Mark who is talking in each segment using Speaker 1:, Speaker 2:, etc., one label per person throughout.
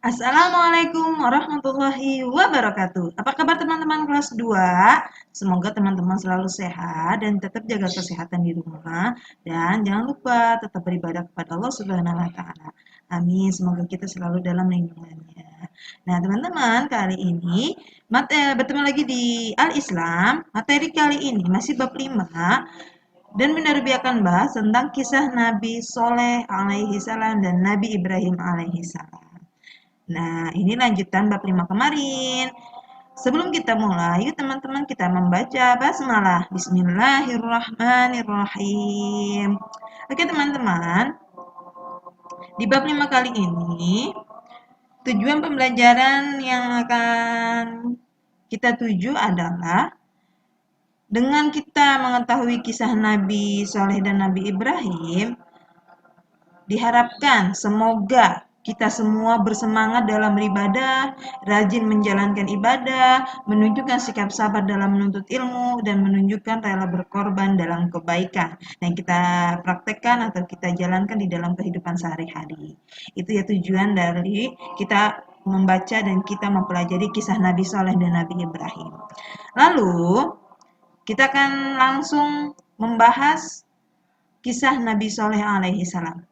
Speaker 1: Assalamualaikum warahmatullahi wabarakatuh. Apa kabar teman-teman kelas 2? Semoga teman-teman selalu sehat dan tetap jaga kesehatan di rumah. Dan jangan lupa tetap beribadah kepada Allah Subhanahu wa Ta'ala. Amin. Semoga kita selalu dalam lindungannya. Nah, teman-teman, kali ini bertemu lagi di Al-Islam. Materi kali ini masih bab 5 dan akan bahas tentang kisah Nabi Soleh alaihi salam dan Nabi Ibrahim alaihi salam. Nah, ini lanjutan bab 5 kemarin. Sebelum kita mulai, yuk teman-teman kita membaca basmalah. Bismillahirrahmanirrahim. Oke teman-teman, di bab 5 kali ini, tujuan pembelajaran yang akan kita tuju adalah dengan kita mengetahui kisah Nabi Soleh dan Nabi Ibrahim, diharapkan semoga kita semua bersemangat dalam beribadah, rajin menjalankan ibadah, menunjukkan sikap sabar dalam menuntut ilmu, dan menunjukkan rela berkorban dalam kebaikan yang kita praktekkan atau kita jalankan di dalam kehidupan sehari-hari. Itu ya tujuan dari kita membaca dan kita mempelajari kisah Nabi Soleh dan Nabi Ibrahim. Lalu, kita akan langsung membahas kisah Nabi Soleh alaihi salam.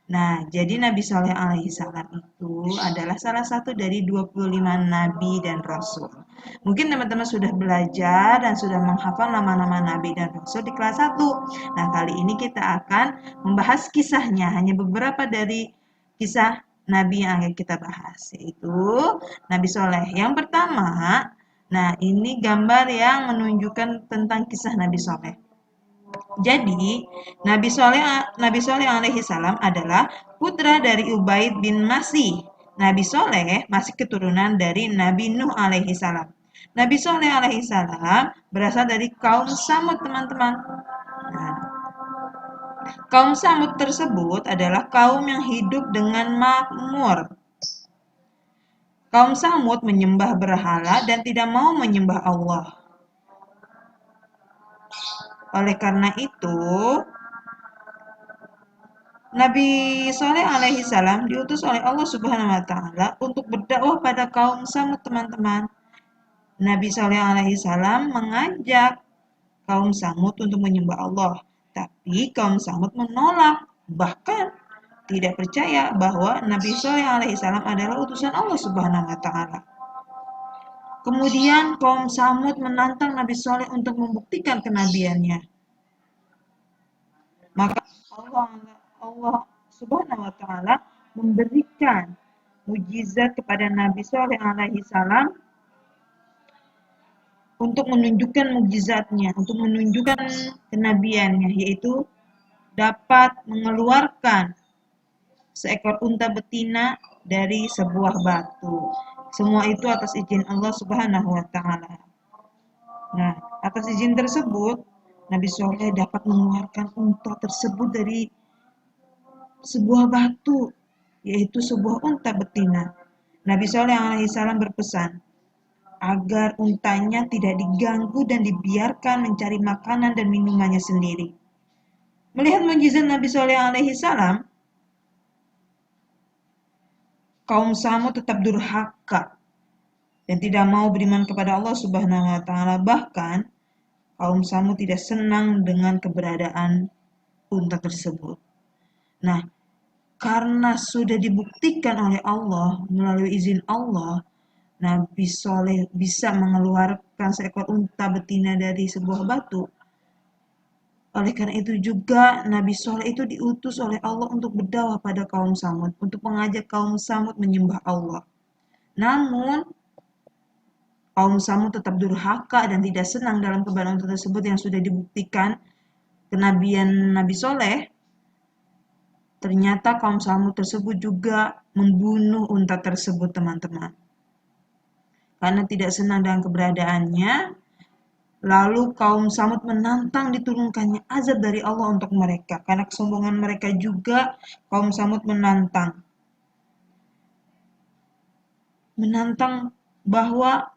Speaker 1: Nah, jadi Nabi Soleh alaihi salam itu adalah salah satu dari 25 nabi dan rasul. Mungkin teman-teman sudah belajar dan sudah menghafal nama-nama nabi dan rasul di kelas 1. Nah, kali ini kita akan membahas kisahnya, hanya beberapa dari kisah nabi yang akan kita bahas, yaitu Nabi Soleh. Yang pertama, nah ini gambar yang menunjukkan tentang kisah Nabi Soleh. Jadi, Nabi Soleh alaihi salam adalah putra dari Ubaid bin Masih. Nabi Soleh masih keturunan dari Nabi Nuh alaihi salam. Nabi Soleh alaihi salam berasal dari kaum Samud, teman-teman. Nah, kaum Samud tersebut adalah kaum yang hidup dengan makmur. Kaum Samud menyembah berhala dan tidak mau menyembah Allah. Oleh karena itu, Nabi Soleh alaihi salam diutus oleh Allah Subhanahu wa taala untuk berdakwah pada kaum Samud, teman-teman. Nabi Soleh alaihi salam mengajak kaum Samud untuk menyembah Allah, tapi kaum Samud menolak, bahkan tidak percaya bahwa Nabi Soleh alaihi salam adalah utusan Allah Subhanahu wa taala. Kemudian kaum Samud menantang Nabi Soleh untuk membuktikan kenabiannya. Maka Allah Subhanahu wa taala memberikan mujizat kepada Nabi Soleh alaihi salam untuk menunjukkan mujizatnya, untuk menunjukkan kenabiannya, yaitu dapat mengeluarkan seekor unta betina dari sebuah batu. Semua itu atas izin Allah Subhanahu wa taala. Nah, atas izin tersebut, Nabi Soleh dapat mengeluarkan unta tersebut dari sebuah batu, yaitu sebuah unta betina. Nabi Soleh alaihissalam berpesan agar untanya tidak diganggu dan dibiarkan mencari makanan dan minumannya sendiri. Melihat mukjizat Nabi Soleh alaihissalam, kaum Samud tetap durhaka dan tidak mau beriman kepada Allah Subhanahu wa taala. Bahkan kaum Samud tidak senang dengan keberadaan unta tersebut. Nah, karena sudah dibuktikan oleh Allah melalui izin Allah, Nabi Soleh bisa mengeluarkan seekor unta betina dari sebuah batu. Oleh karena itu juga Nabi Soleh itu diutus oleh Allah untuk berdakwah pada kaum Samud, untuk mengajak kaum Samud menyembah Allah. Namun kaum Samud tetap durhaka dan tidak senang dalam kebenaran tersebut yang sudah dibuktikan kenabian Nabi Soleh. Ternyata kaum Samud tersebut juga membunuh unta tersebut, teman-teman. Karena tidak senang dengan keberadaannya, lalu kaum Samud menantang diturunkannya azab dari Allah untuk mereka. Karena kesombongan mereka juga, kaum Samud menantang bahwa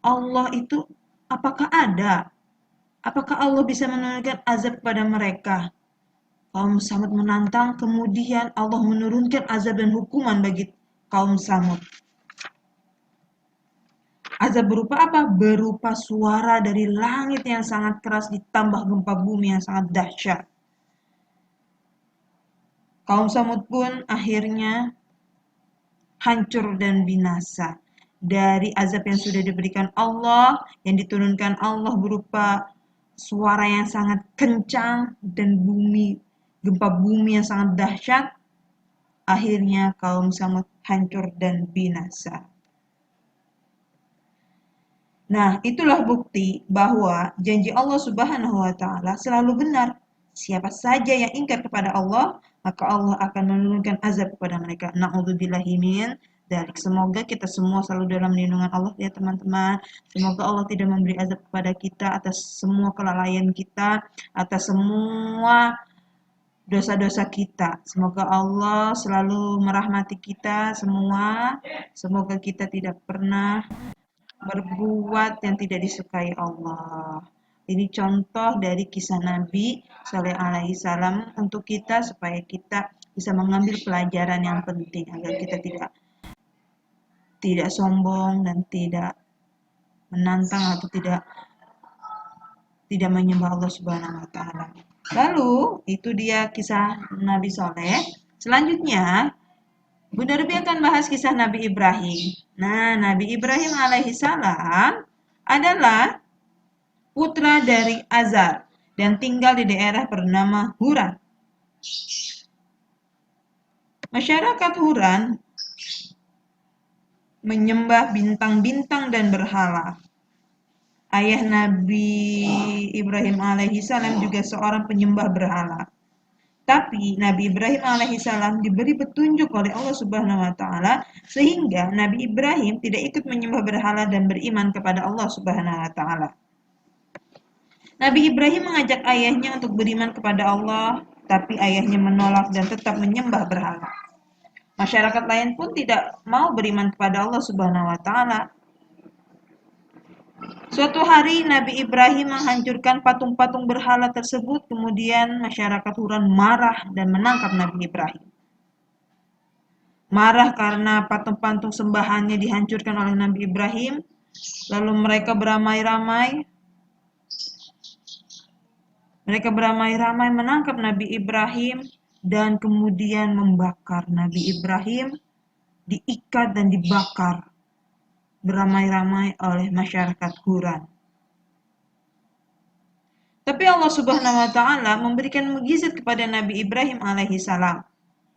Speaker 1: Allah itu apakah ada? Apakah Allah bisa menurunkan azab kepada mereka? Kaum Samud menantang, kemudian Allah menurunkan azab dan hukuman bagi kaum Samud. Azab berupa apa? Berupa suara dari langit yang sangat keras ditambah gempa bumi yang sangat dahsyat. Kaum Samud pun akhirnya hancur dan binasa dari azab yang sudah diberikan Allah, yang diturunkan Allah berupa suara yang sangat kencang dan gempa bumi yang sangat dahsyat. Akhirnya kaum Samud hancur dan binasa. Nah, itulah bukti bahwa janji Allah Subhanahu wa taala selalu benar. Siapa saja yang ingkar kepada Allah, maka Allah akan menurunkan azab kepada mereka. Na'udzubillahi min dzalik. Semoga kita semua selalu dalam lindungan Allah ya teman-teman. Semoga Allah tidak memberi azab kepada kita atas semua kelalaian kita, atas semua dosa-dosa kita. Semoga Allah selalu merahmati kita semua. Semoga kita tidak pernah berbuat yang tidak disukai Allah. Ini contoh dari kisah Nabi Saleh alaihi salam untuk kita supaya kita bisa mengambil pelajaran yang penting agar kita tidak sombong dan tidak menantang atau tidak menyembah Allah Subhanahu wa taala. Lalu itu dia kisah Nabi Saleh. Selanjutnya Bunda Ruby akan bahas kisah Nabi Ibrahim. Nah, Nabi Ibrahim alaihi salam adalah putra dari Azar dan tinggal di daerah bernama Huran. Masyarakat Huran menyembah bintang-bintang dan berhala. Ayah Nabi Ibrahim alaihi salam juga seorang penyembah berhala. Tapi Nabi Ibrahim alaihissalam diberi petunjuk oleh Allah Subhanahu wa taala sehingga Nabi Ibrahim tidak ikut menyembah berhala dan beriman kepada Allah Subhanahu wa taala. Nabi Ibrahim mengajak ayahnya untuk beriman kepada Allah, tapi ayahnya menolak dan tetap menyembah berhala. Masyarakat lain pun tidak mau beriman kepada Allah Subhanahu wa taala. Suatu hari Nabi Ibrahim menghancurkan patung-patung berhala tersebut, kemudian masyarakat Huran marah dan menangkap Nabi Ibrahim. Marah karena patung-patung sembahannya dihancurkan oleh Nabi Ibrahim, lalu mereka beramai-ramai menangkap Nabi Ibrahim dan kemudian membakar Nabi Ibrahim, diikat dan dibakar beramai-ramai oleh masyarakat Huran. Tapi Allah Subhanahu wa taala memberikan mukjizat kepada Nabi Ibrahim alaihi salam.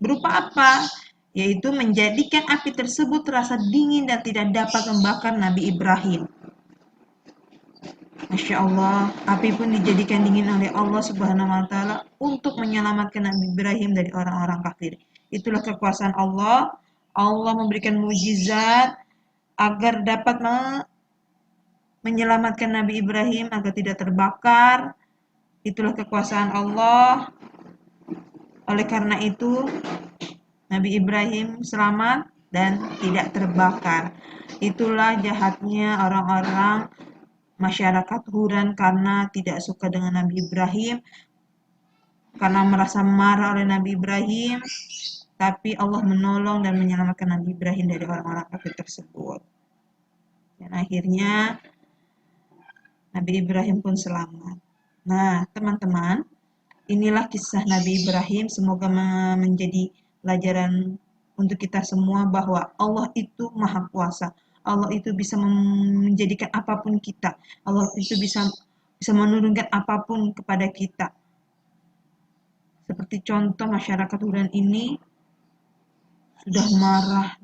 Speaker 1: Berupa apa? Yaitu menjadikan api tersebut terasa dingin dan tidak dapat membakar Nabi Ibrahim. Masya Allah, api pun dijadikan dingin oleh Allah Subhanahu wa taala untuk menyelamatkan Nabi Ibrahim dari orang-orang kafir. Itulah kekuasaan Allah. Allah memberikan mukjizat agar dapat menyelamatkan Nabi Ibrahim agar tidak terbakar. Itulah kekuasaan Allah. Oleh karena itu, Nabi Ibrahim selamat dan tidak terbakar. Itulah jahatnya orang-orang masyarakat Huran karena tidak suka dengan Nabi Ibrahim, karena merasa marah oleh Nabi Ibrahim, tapi Allah menolong dan menyelamatkan Nabi Ibrahim dari orang-orang kafir tersebut. Dan akhirnya Nabi Ibrahim pun selamat. Nah, teman-teman, inilah kisah Nabi Ibrahim. Semoga menjadi pelajaran untuk kita semua bahwa Allah itu Maha Kuasa. Allah itu bisa menjadikan apapun kita. Allah itu bisa menurunkan apapun kepada kita. Seperti contoh masyarakat Huran ini sudah marah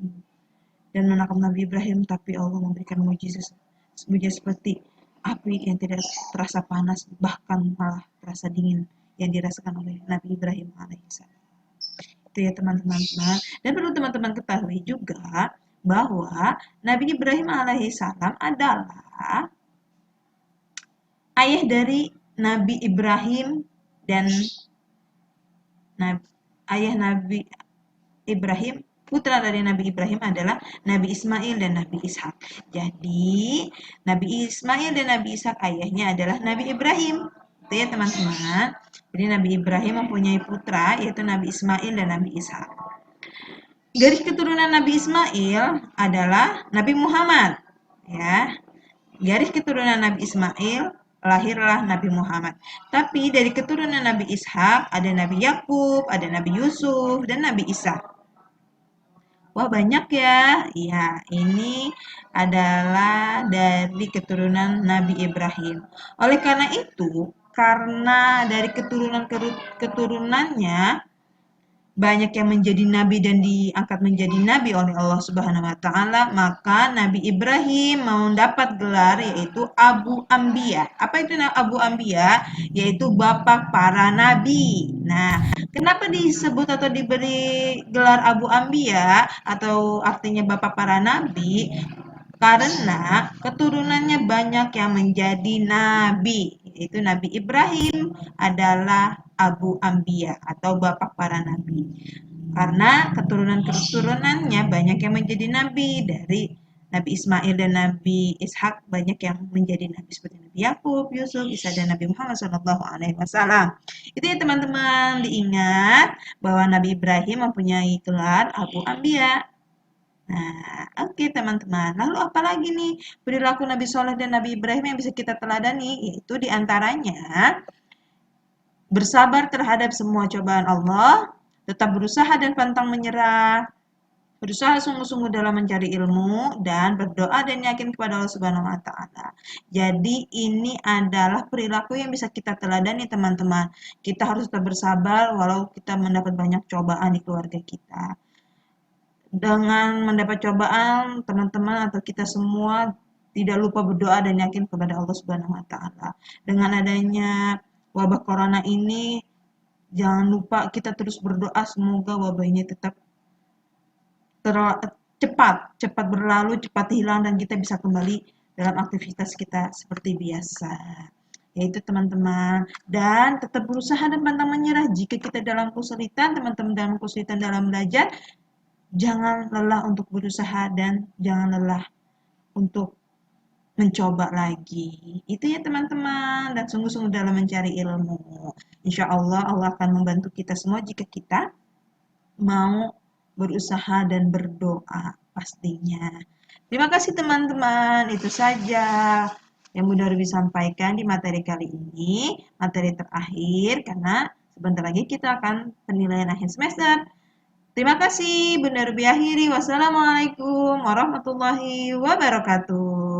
Speaker 1: dan menangkap Nabi Ibrahim, tapi Allah memberikan mukjizat seperti api yang tidak terasa panas, bahkan malah terasa dingin yang dirasakan oleh Nabi Ibrahim alaihissalam. Itu ya teman-teman. Dan perlu teman-teman ketahui juga bahwa Nabi Ibrahim alaihissalam adalah ayah dari Nabi Ibrahim dan ayah Nabi Ibrahim, putra dari Nabi Ibrahim adalah Nabi Ismail dan Nabi Ishak. Jadi Nabi Ismail dan Nabi Ishak ayahnya adalah Nabi Ibrahim. Itu ya teman-teman. Jadi Nabi Ibrahim mempunyai putra yaitu Nabi Ismail dan Nabi Ishak. Garis keturunan Nabi Ismail adalah Nabi Muhammad. Ya, garis keturunan Nabi Ismail lahirlah Nabi Muhammad. Tapi dari keturunan Nabi Ishak ada Nabi Yakub, ada Nabi Yusuf, dan Nabi Isa. Wah banyak ya. Iya, ini adalah dari keturunan Nabi Ibrahim. Oleh karena itu, karena dari keturunannya banyak yang menjadi nabi dan diangkat menjadi nabi oleh Allah Subhanahu wa taala, maka Nabi Ibrahim mendapat gelar yaitu Abu Ambiya. Apa itu Abu Ambiya? Yaitu bapak para nabi. Nah, kenapa disebut atau diberi gelar Abu Ambiya atau artinya bapak para nabi? Karena keturunannya banyak yang menjadi nabi, yaitu Nabi Ibrahim adalah Abu Ambiya atau bapak para nabi. Karena keturunan-keturunannya banyak yang menjadi nabi, dari Nabi Ismail dan Nabi Ishak banyak yang menjadi nabi seperti Nabi Yakub, Yusuf, Isa dan Nabi Muhammad SAW. Itu ya teman-teman, diingat bahwa Nabi Ibrahim mempunyai gelar Abu Ambiya. Nah, oke teman-teman. Lalu apa lagi nih perilaku Nabi Soleh dan Nabi Ibrahim yang bisa kita teladani? Yaitu diantaranya bersabar terhadap semua cobaan Allah, tetap berusaha dan pantang menyerah, berusaha sungguh-sungguh dalam mencari ilmu, dan berdoa dan yakin kepada Allah Subhanahu wa Ta'ala. Jadi, ini adalah perilaku yang bisa kita teladani, teman-teman. Kita harus tetap bersabar, walau kita mendapat banyak cobaan di keluarga kita. Dengan mendapat cobaan, teman-teman atau kita semua tidak lupa berdoa dan yakin kepada Allah Subhanahu wa taala. Dengan adanya wabah corona ini, jangan lupa kita terus berdoa semoga wabah ini tetap cepat berlalu, cepat hilang dan kita bisa kembali dalam aktivitas kita seperti biasa. Yaitu teman-teman, dan tetap berusaha dan pantang menyerah jika kita dalam kesulitan, teman-teman dalam kesulitan dalam belajar. Jangan lelah untuk berusaha dan jangan lelah untuk mencoba lagi. Itu ya teman-teman, dan sungguh-sungguh dalam mencari ilmu. Insya Allah, Allah akan membantu kita semua jika kita mau berusaha dan berdoa pastinya. Terima kasih teman-teman, itu saja yang Bunda Ruby sampaikan di materi kali ini, materi terakhir, karena sebentar lagi kita akan penilaian akhir semester. Terima kasih, Bunda Ruby akhiri. Wassalamualaikum warahmatullahi wabarakatuh.